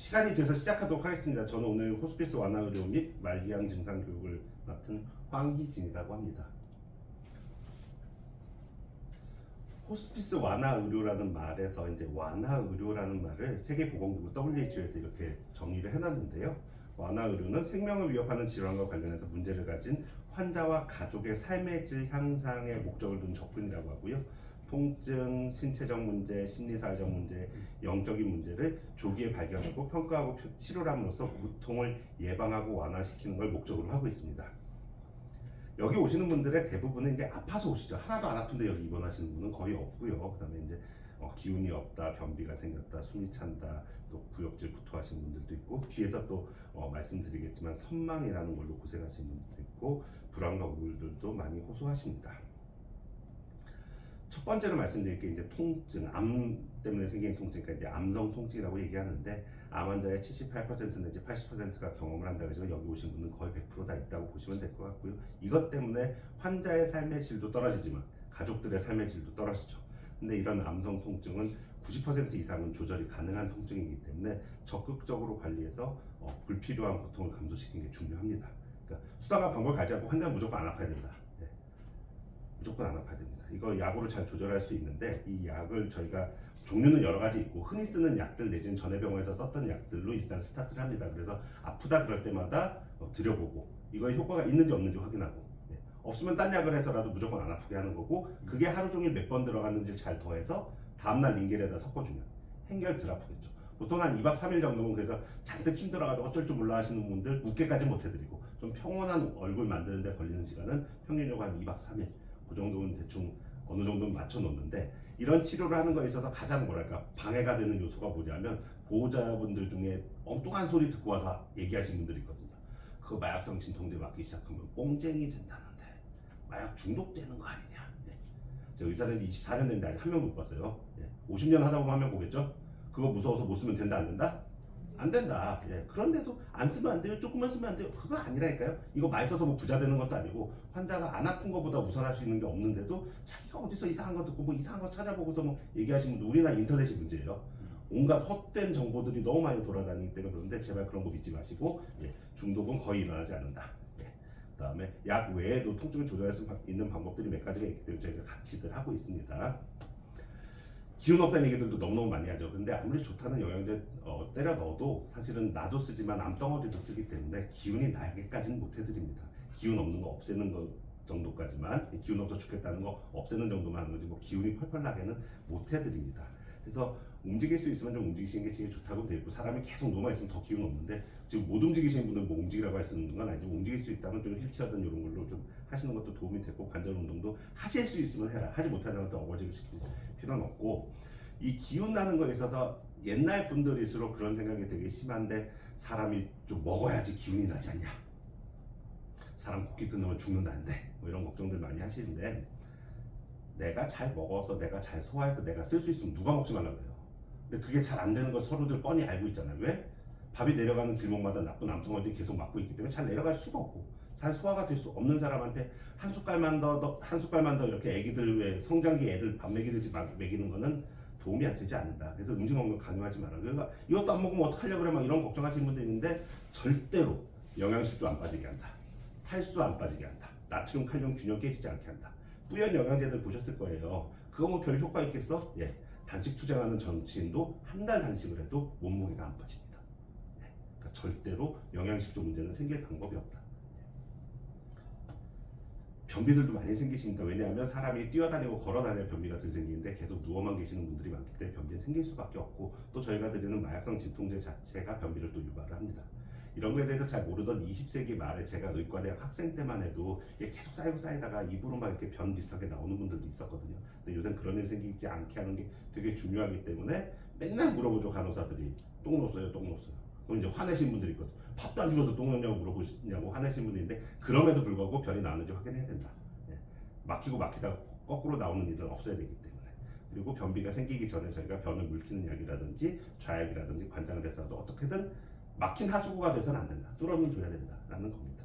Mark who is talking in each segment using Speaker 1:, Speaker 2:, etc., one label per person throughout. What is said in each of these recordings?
Speaker 1: 시간이 돼서 시작하도록 하겠습니다. 저는 오늘 호스피스 완화 의료 및 말기암 증상 교육을 맡은 황희진이라고 합니다. 호스피스 완화 의료라는 말에서 이제 완화 의료라는 말을 세계보건기구 WHO에서 이렇게 정의를 해놨는데요. 완화 의료는 생명을 위협하는 질환과 관련해서 문제를 가진 환자와 가족의 삶의 질 향상에 목적을 둔 접근이라고 하고요. 통증, 신체적 문제, 심리사회적 문제, 영적인 문제를 조기에 발견하고 평가하고 치료를 함으로써 고통을 예방하고 완화시키는 걸 목적으로 하고 있습니다. 여기 오시는 분들의 대부분은 이제 아파서 오시죠. 하나도 안 아픈데 여기 입원하시는 분은 거의 없고요. 그다음에 이제 기운이 없다, 변비가 생겼다, 숨이 찬다, 또 구역질 구토하시는 분들도 있고, 뒤에서 또 말씀드리겠지만 선망이라는 걸로 고생하시는 분들도 있고, 불안과 우울들도 많이 호소하십니다. 첫 번째로 말씀드릴 게 이제 통증, 암 때문에 생긴 통증, 그러니까 이제 암성 통증이라고 얘기하는데, 암 환자의 78% 내지 80%가 경험을 한다고 해서 여기 오신 분은 거의 100% 다 있다고 보시면 될 것 같고요. 이것 때문에 환자의 삶의 질도 떨어지지만 가족들의 삶의 질도 떨어지죠. 근데 이런 암성 통증은 90% 이상은 조절이 가능한 통증이기 때문에 적극적으로 관리해서 불필요한 고통을 감소시키는 게 중요합니다. 그러니까 수단과 방법을 가지 않고 환자는 무조건 안 아파야 된다. 네. 무조건 안 아파야 됩니다. 이거 약으로 잘 조절할 수 있는데, 이 약을 저희가 종류는 여러 가지 있고, 흔히 쓰는 약들 내지는 전에 병원에서 썼던 약들로 일단 스타트를 합니다. 그래서 아프다 그럴 때마다 들여보고 이거에 효과가 있는지 없는지 확인하고, 없으면 딴 약을 해서라도 무조건 안 아프게 하는 거고, 그게 하루 종일 몇 번 들어갔는지 잘 더해서 다음날 링겔에다 섞어주면 한결 덜 아프겠죠. 보통 한 2박 3일 정도면, 그래서 잔뜩 힘들어가지고 어쩔 줄 몰라 하시는 분들 웃게까지 못 해드리고, 좀 평온한 얼굴 만드는데 걸리는 시간은 평균적으로 한 2박 3일, 그 정도는 대충 어느 정도 맞춰 놓는데, 이런 치료를 하는 거에 있어서 가장 방해가 되는 요소가 뭐냐면, 보호자분들 중에 엉뚱한 소리 듣고 와서 얘기하시는 분들이 있거든요. 그 마약성 진통제 맞기 시작하면 뽕쟁이 된다는데 마약 중독되는 거 아니냐. 제가 의사된 지 24년 됐는데 아직 한 명도 못 봤어요. 50년 하다 보면 한 명 보겠죠. 그거 무서워서 못 쓰면 된다 안 된다? 안 된다. 그런데도 안 쓰면 안 돼요. 조금만 쓰면 안 돼요. 그거 아니라니까요. 이거 많이 써서 뭐 부자 되는 것도 아니고, 환자가 안 아픈 것보다 우선할 수 있는 게 없는데도 자기가 어디서 이상한 거 듣고 뭐 이상한 거 찾아보고서 뭐 얘기하시는 분들, 우리나라 인터넷이 문제예요. 온갖 헛된 정보들이 너무 많이 돌아다니기 때문에. 그런데 제발 그런 거 믿지 마시고, 중독은 거의 일어나지 않는다. 그다음에 약 외에도 통증을 조절할 수 있는 방법들이 몇 가지가 있기 때문에 저희가 같이들 하고 있습니다. 기운 없다는 얘기들도 너무너무 많이 하죠. 근데 아무리 좋다는 영양제 때려 넣어도 사실은 나도 쓰지만 암덩어리도 쓰기 때문에 기운이 나게까지는 못 해드립니다. 기운 없는 거 없애는 거 정도까지만, 기운 없어 죽겠다는 거 없애는 정도만 하는 거지, 뭐 기운이 펄펄 나게는 못 해드립니다. 그래서 움직일 수 있으면 좀 움직이시는 게 제일 좋다고 되어 있고, 사람이 계속 누워만 있으면 더 기운 없는데, 지금 못 움직이시는 분들 뭐 움직이라고 할 수 있는 건 아니죠. 움직일 수 있다면 좀 휠체어든 이런 걸로 좀 하시는 것도 도움이 되고, 관절 운동도 하실 수 있으면 해라. 하지 못하는 사람한테 어거지로 시킬 필요는 없고, 이 기운 나는 거에 있어서 옛날 분들일수록 그런 생각이 되게 심한데, 사람이 좀 먹어야지 기운이 나지 않냐, 사람 코끼 끊으면 죽는다는데, 뭐 이런 걱정들 많이 하시는데, 내가 잘 먹어서 내가 잘 소화해서 내가 쓸 수 있으면 누가 먹지 말라고 그래요. 근데 그게 잘 안 되는 거 서로들 뻔히 알고 있잖아요. 왜? 밥이 내려가는 길목마다 나쁜 암덩어리들이 계속 막고 있기 때문에 잘 내려갈 수가 없고, 잘 소화가 될 수 없는 사람한테 한 숟갈만 더 이렇게 애기들, 왜 성장기 애들 밥 먹이듯이 먹이는 거는 도움이 안 되지 않는다. 그래서 음식 먹는 거 강요하지 마라. 그러니까 이것도 안 먹으면 어떡하려고 그래, 막 이런 걱정하시는 분들 있는데, 절대로 영양실조 안 빠지게 한다. 탈수 안 빠지게 한다. 나트륨 칼륨 균형 깨지지 않게 한다. 뿌연 영양제들 보셨을 거예요. 그거 뭐 별 효과 있겠어? 단식 투쟁하는 정치인도 한 달 단식을 해도 몸무게가 안 빠집니다. 그러니까 절대로 영양실조 문제는 생길 방법이 없다. 변비들도 많이 생기십니다. 왜냐하면 사람이 뛰어다니고 걸어다녀야 변비가 덜 생기는데, 계속 누워만 계시는 분들이 많기 때문에 변비는 생길 수밖에 없고, 또 저희가 드리는 마약성 진통제 자체가 변비를 또 유발을 합니다. 이런 거에 대해서 잘 모르던 20세기 말에 제가 의과대학 학생 때만 해도 계속 쌓이다가 입으로 막 이렇게 변 비슷하게 나오는 분들도 있었거든요. 근데 요새 그런 일 생기지 않게 하는 게 되게 중요하기 때문에 맨날 물어보죠. 간호사들이 똥 넣었어요, 똥 넣었어요. 그럼 이제 화내신 분들이 있거든. 밥도 안 주고서 똥 넣냐고 물어보시냐고 화내신 분들인데, 그럼에도 불구하고 변이 나왔는지 확인해야 된다. 막히고 막히다가 거꾸로 나오는 일은 없어야 되기 때문에. 그리고 변비가 생기기 전에 저희가 변을 물키는 약이라든지 좌약이라든지 관장을 해서라도 어떻게든 막힌 하수구가 돼서는 안 된다. 뚫어는 줘야 된다라는 겁니다.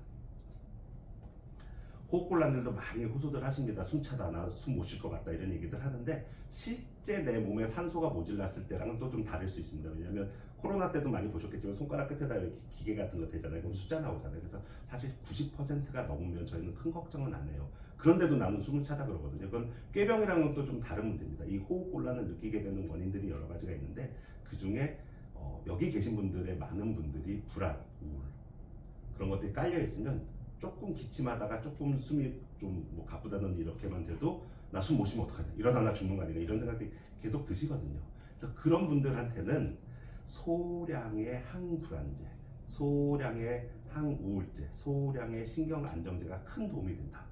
Speaker 1: 호흡곤란들도 많이 호소들 하십니다. 숨차다, 나 숨 못 쉴 것 같다 이런 얘기들 하는데 실제 내 몸에 산소가 모질랐을 때랑은 또 좀 다를 수 있습니다. 왜냐하면 코로나 때도 많이 보셨겠지만 손가락 끝에다 이렇게 기계 같은 거 대잖아요. 그럼 숫자 나오잖아요. 그래서 사실 90%가 넘으면 저희는 큰 걱정은 안 해요. 그런데도 나는 숨을 차다 그러거든요. 그건 꾀병이랑은 또 좀 다른 문제입니다. 이 호흡곤란을 느끼게 되는 원인들이 여러 가지가 있는데 그 중에 여기 계신 분들의 많은 분들이 불안, 우울 그런 것들이 깔려 있으면 조금 기침하다가 조금 숨이 좀 뭐 가쁘다든지 이렇게만 돼도 나 숨 못 쉬면 어떡하냐, 이러다 나 죽는 거 아닌가 이런 생각들이 계속 드시거든요. 그래서 그런 분들한테는 소량의 항불안제, 소량의 항우울제, 소량의 신경안정제가 큰 도움이 된다.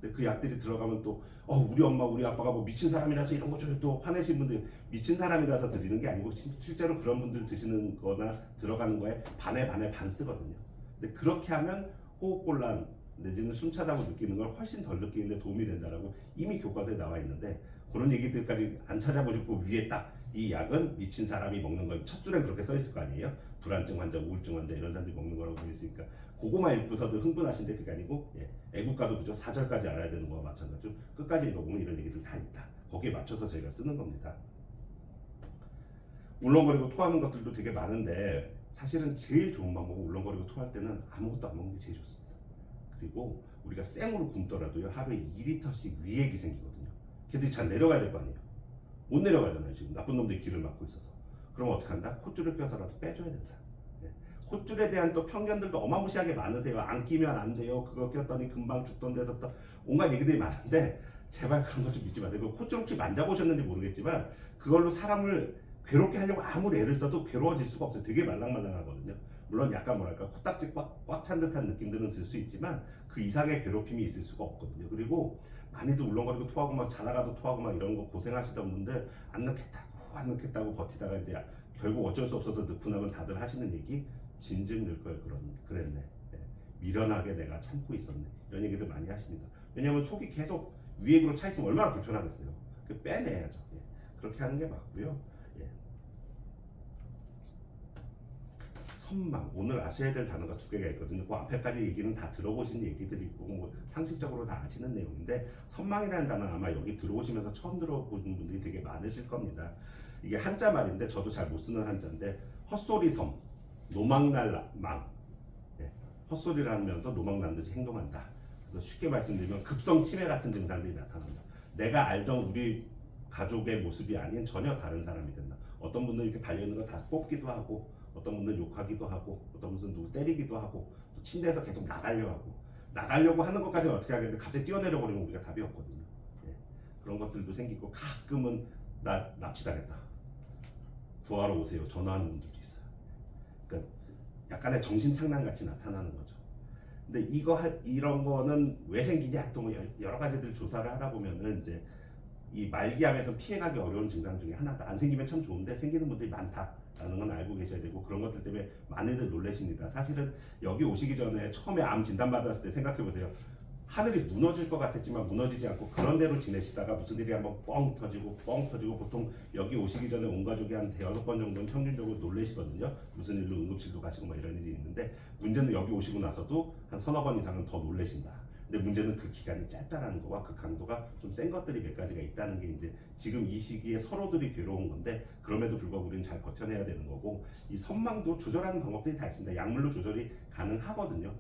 Speaker 1: 근데 그 약들이 들어가면 또 우리 엄마 우리 아빠가 뭐 미친 사람이라서 이런 거 줘요 또 화내신 분들, 미친 사람이라서 드리는 게 아니고 실제로 그런 분들 드시는 거나 들어가는 거에 반에 반 쓰거든요. 근데 그렇게 하면 호흡곤란 내지는 숨차다고 느끼는 걸 훨씬 덜 느끼는데 도움이 된다라고 이미 교과서에 나와 있는데 그런 얘기들까지 안 찾아보시고 위에 딱 이 약은 미친 사람이 먹는 거 첫 줄에 그렇게 써 있을 거 아니에요? 불안증 환자, 우울증 환자 이런 사람들이 먹는 거라고 되어 있으니까 그거만 읽고서도 흥분하신데 그게 아니고 애국가도 그죠? 4절까지 알아야 되는 거와 마찬가지로 끝까지 읽어보면 이런 얘기들 다 있다. 거기에 맞춰서 저희가 쓰는 겁니다. 울렁거리고 토하는 것들도 되게 많은데 사실은 제일 좋은 방법은 울렁거리고 토할 때는 아무것도 안 먹는 게 제일 좋습니다. 그리고 우리가 생으로 굶더라도요 하루에 2리터씩 위액이 생기거든요. 걔들이 잘 내려가야 될 거 아니에요. 못 내려가잖아요. 지금 나쁜 놈들이 길을 막고 있어서. 그럼 어떻게 한다? 콧줄을 껴서라도 빼줘야 된다. 콧줄에 대한 또 편견들도 어마무시하게 많으세요. 안 끼면 안 돼요. 그거 꼈더니 금방 죽던 데서 또 온갖 얘기들이 많은데 제발 그런 거 좀 믿지 마세요. 그 콧줄 혹시 만져보셨는지 모르겠지만 그걸로 사람을 괴롭게 하려고 아무리 애를 써도 괴로워질 수가 없어요. 되게 말랑말랑하거든요. 물론 약간 뭐랄까 코딱지 꽉 찬 듯한 느낌들은 들 수 있지만 그 이상의 괴롭힘이 있을 수가 없거든요. 그리고 많이들 울렁거리고 토하고 막 자다가도 토하고 막 이런 거 고생하시던 분들 안 넣겠다고 버티다가 이제 결국 어쩔 수 없어서 넣고 나면 다들 하시는 얘기 진즉 늘 걸 그랬네. 미련하게 내가 참고 있었네. 이런 얘기들 많이 하십니다. 왜냐하면 속이 계속 위액으로 차 있으면 얼마나 불편하겠어요. 빼내야죠. 그렇게 하는 게 맞고요. 선망, 오늘 아셔야 될 단어가 2개가 있거든요. 그 앞에까지 얘기는 다 들어보신 얘기들이 있고 뭐 상식적으로 다 아시는 내용인데 선망이라는 단어 아마 여기 들어오시면서 처음 들어보시는 분들이 되게 많으실 겁니다. 이게 한자 말인데 저도 잘 못 쓰는 한자인데 헛소리섬, 노망날 망, 헛소리를 하면서 노망난 듯이 행동한다. 그래서 쉽게 말씀드리면 급성 치매 같은 증상들이 나타난다. 내가 알던 우리 가족의 모습이 아닌 전혀 다른 사람이 된다. 어떤 분들은 이렇게 달려있는 거 다 뽑기도 하고 어떤 분들은 욕하기도 하고 어떤 분들은 누구 때리기도 하고 또 침대에서 계속 나가려고 하는 것까지는 어떻게 하겠는데 갑자기 뛰어내려 버리면 우리가 답이 없거든요. 그런 것들도 생기고 가끔은 나 납치당했다 구하러 오세요 전화하는 분들도 있어요. 그러니까 약간의 정신착란 같이 나타나는 거죠. 근데 이런 거는 왜 생기냐 또 뭐 여러 가지들 조사를 하다 보면은 이제 이 말기암에서 피해가기 어려운 증상 중에 하나다. 안 생기면 참 좋은데 생기는 분들이 많다라는 건 알고 계셔야 되고 그런 것들 때문에 많이들 놀라십니다. 사실은 여기 오시기 전에 처음에 암 진단받았을 때 생각해보세요. 하늘이 무너질 것 같았지만 무너지지 않고 그런 대로 지내시다가 무슨 일이 한번 뻥 터지고 보통 여기 오시기 전에 온 가족이 한 5-6번 정도는 평균적으로 놀라시거든요. 무슨 일로 응급실도 가시고 막 이런 일이 있는데 문제는 여기 오시고 나서도 한 3-4번 이상은 더 놀라신다. 근데 문제는 그 기간이 짧다라는 거와 그 강도가 좀 센 것들이 몇 가지가 있다는 게 이제 지금 이 시기에 서로들이 괴로운 건데 그럼에도 불구하고 우리는 잘 버텨내야 되는 거고 이 선망도 조절하는 방법들이 다 있습니다. 약물로 조절이 가능하거든요.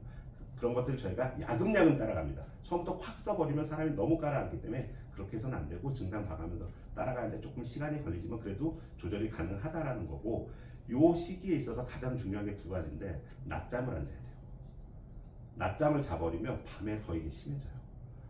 Speaker 1: 그런 것들을 저희가 야금야금 따라갑니다. 처음부터 확 써버리면 사람이 너무 깔아앉기 때문에 그렇게 해서는 안 되고 증상 봐가면서 따라가는데 조금 시간이 걸리지만 그래도 조절이 가능하다라는 거고 요 시기에 있어서 가장 중요한 게 2가지인데 낮잠을 안 자야 돼요. 낮잠을 자버리면 밤에 더 이게 심해져요.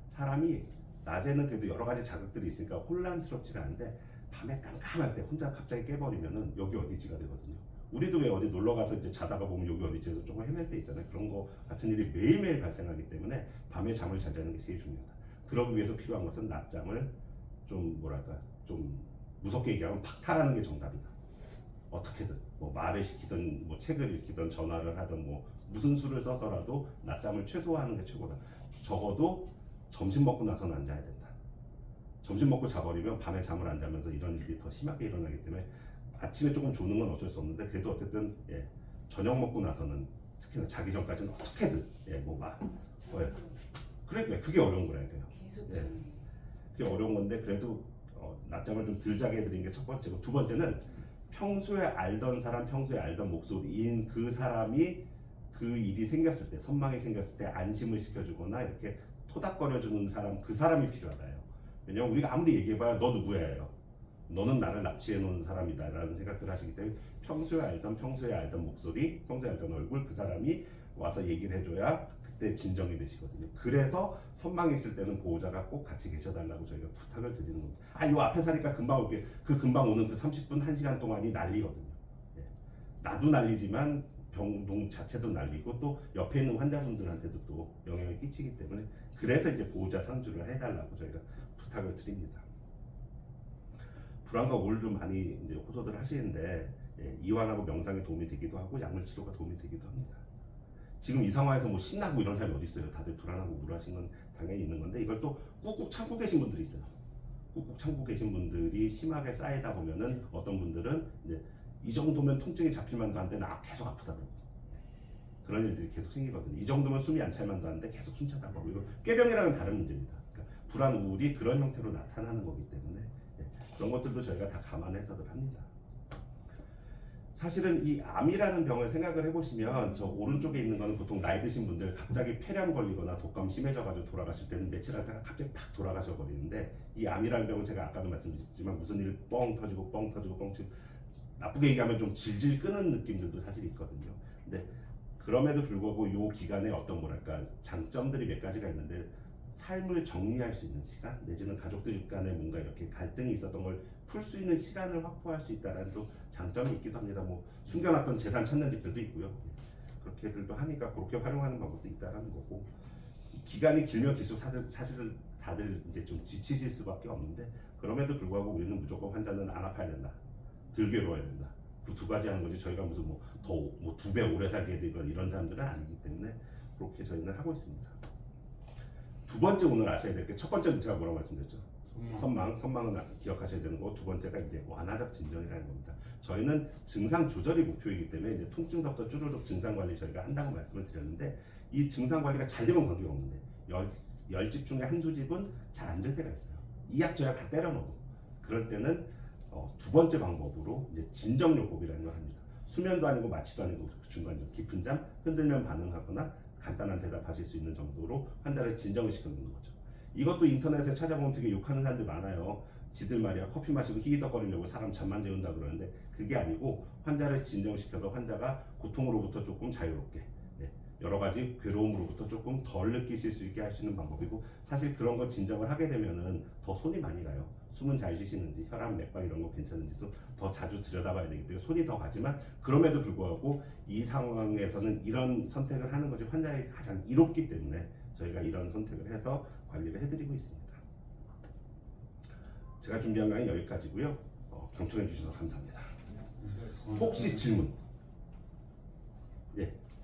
Speaker 1: 사람이 낮에는 그래도 여러 가지 자극들이 있으니까 혼란스럽지가 않은데 밤에 깜깜할 때 혼자 갑자기 깨버리면은 여기 어디지가 되거든요. 우리도 왜 어디 놀러 가서 이제 자다가 보면 여기 어디지에서 조금 헤맬 때 있잖아요. 그런 거 같은 일이 매일매일 발생하기 때문에 밤에 잠을 잘 자는 게 제일 중요하다. 그러기 위해서 필요한 것은 낮잠을 좀 무섭게 얘기하면 박탈하는 게 정답이다. 어떻게든 뭐 말을 시키든 뭐 책을 읽히든 전화를 하든 뭐 무슨 수를 써서라도 낮잠을 최소화하는 게 최고다. 적어도 점심 먹고 나서는 안 자야 된다. 점심 먹고 자버리면 밤에 잠을 안 자면서 이런 일이 더 심하게 일어나기 때문에 아침에 조금 조는 건 어쩔 수 없는데 그래도 어쨌든 저녁 먹고 나서는 특히나 자기 전까지는 어떻게든 그러니까 그게 어려운 거라니까요.
Speaker 2: 계속
Speaker 1: 예.
Speaker 2: 좀
Speaker 1: 그게 어려운 건데 그래도 낮잠을 좀 덜 자게 해드리는 게 첫 번째고, 두 번째는 평소에 알던 사람, 평소에 알던 목소리인 그 사람이 그 일이 생겼을 때, 선망이 생겼을 때 안심을 시켜주거나 이렇게 토닥거려주는 사람, 그 사람이 필요하다요. 왜냐면 우리가 아무리 얘기해봐야 너 누구예요? 너는 나를 납치해 놓은 사람이다 라는 생각들을 하시기 때문에 평소에 알던 목소리, 평소에 알던 얼굴, 그 사람이 와서 얘기를 해줘야 그때 진정이 되시거든요. 그래서 선망이 있을 때는 보호자가 꼭 같이 계셔달라고 저희가 부탁을 드리는 겁니다. 요 앞에 사니까 금방 올게. 그 금방 오는 그 30분, 1시간 동안이 난리거든요. 예. 나도 난리지만 병동 자체도 난리고 또 옆에 있는 환자분들한테도 또 영향을 끼치기 때문에, 그래서 이제 보호자 상주를 해달라고 저희가 부탁을 드립니다. 불안과 우울도 많이 이제 호소들 하시는데, 이완하고 명상에 도움이 되기도 하고 약물 치료가 도움이 되기도 합니다. 지금 이 상황에서 뭐 신나고 이런 사람이 어디 있어요? 다들 불안하고 우울하신 건 당연히 있는 건데, 이걸 또 꾹꾹 참고 계신 분들이 있어요. 꾹꾹 참고 계신 분들이 심하게 쌓이다 보면은 어떤 분들은 이제 이 정도면 통증이 잡힐 만도 한데 나 계속 아프다 그러고, 그런 일들이 계속 생기거든요. 이 정도면 숨이 안 찰 만도 한데 계속 숨차다고 하고, 이거 꾀병이랑은 다른 문제입니다. 그러니까 불안, 우울이 그런 형태로 나타나는 거기 때문에 그런 것들도 저희가 다 감안해서들 합니다. 사실은 이 암이라는 병을 생각을 해보시면, 저 오른쪽에 있는 거는 보통 나이 드신 분들 갑자기 폐렴 걸리거나 독감 심해져가지고 돌아가실 때는 며칠 하다가 갑자기 팍 돌아가셔 버리는데, 이 암이라는 병은 제가 아까도 말씀드렸지만 무슨 일 뻥 터지고 뻥 터지고 뻥 터지고, 나쁘게 얘기하면 좀 질질 끄는 느낌들도 사실 있거든요. 근데 그럼에도 불구하고 이 기간에 어떤 뭐랄까 장점들이 몇 가지가 있는데, 삶을 정리할 수 있는 시간, 내지는 가족들 간에 뭔가 이렇게 갈등이 있었던 걸 풀 수 있는 시간을 확보할 수 있다는 또 장점이 있기도 합니다. 뭐 숨겨놨던 재산 찾는 집들도 있고요. 그렇게들도 하니까 그렇게 활용하는 방법도 있다라는 거고, 기간이 길면 길수록 사실은 다들 이제 좀 지치실 수밖에 없는데, 그럼에도 불구하고 우리는 무조건 환자는 안 아파야 된다, 덜 괴로워야 된다, 그 두 가지 하는 거지, 저희가 무슨 뭐 2배 오래 살게 되거나 이런 사람들은 아니기 때문에 그렇게 저희는 하고 있습니다. 두 번째 오늘 아셔야 될 게, 첫 번째는 제가 뭐라고 말씀드렸죠? 선망은 기억하셔야 되는 거고, 두 번째가 이제 완화적 진정이라는 겁니다. 저희는 증상 조절이 목표이기 때문에 이제 통증서부터 쭈르륵 증상 관리 저희가 한다고 말씀을 드렸는데, 이 증상 관리가 잘 되면 관계가 없는데, 10집 중에 한두 집은 잘 안 될 때가 있어요. 이 약 저 약 다 때려 넣어도. 그럴 때는 두 번째 방법으로 이제 진정요법이라는 걸 합니다. 수면도 아니고 마취도 아니고 중간 좀 깊은 잠, 흔들면 반응하거나 간단한 대답하실 수 있는 정도로 환자를 진정을 시켜주는 거죠. 이것도 인터넷에 찾아보면 되게 욕하는 사람들 많아요. 지들 말이야 커피 마시고 히히덕거리려고 사람 잠만 재운다 그러는데, 그게 아니고 환자를 진정시켜서 환자가 고통으로부터 조금 자유롭게, 여러 가지 괴로움으로부터 조금 덜 느끼실 수 있게 할 수 있는 방법이고, 사실 그런 거 진정을 하게 되면은 더 손이 많이 가요. 숨은 잘 쉬시는지, 혈압, 맥박 이런 거 괜찮은지도 더 자주 들여다봐야 되기 때문에 손이 더 가지만, 그럼에도 불구하고 이 상황에서는 이런 선택을 하는 것이 환자에게 가장 이롭기 때문에 저희가 이런 선택을 해서 관리를 해드리고 있습니다. 제가 준비한 강의 여기까지고요. 경청해 주셔서 감사합니다. 혹시 질문?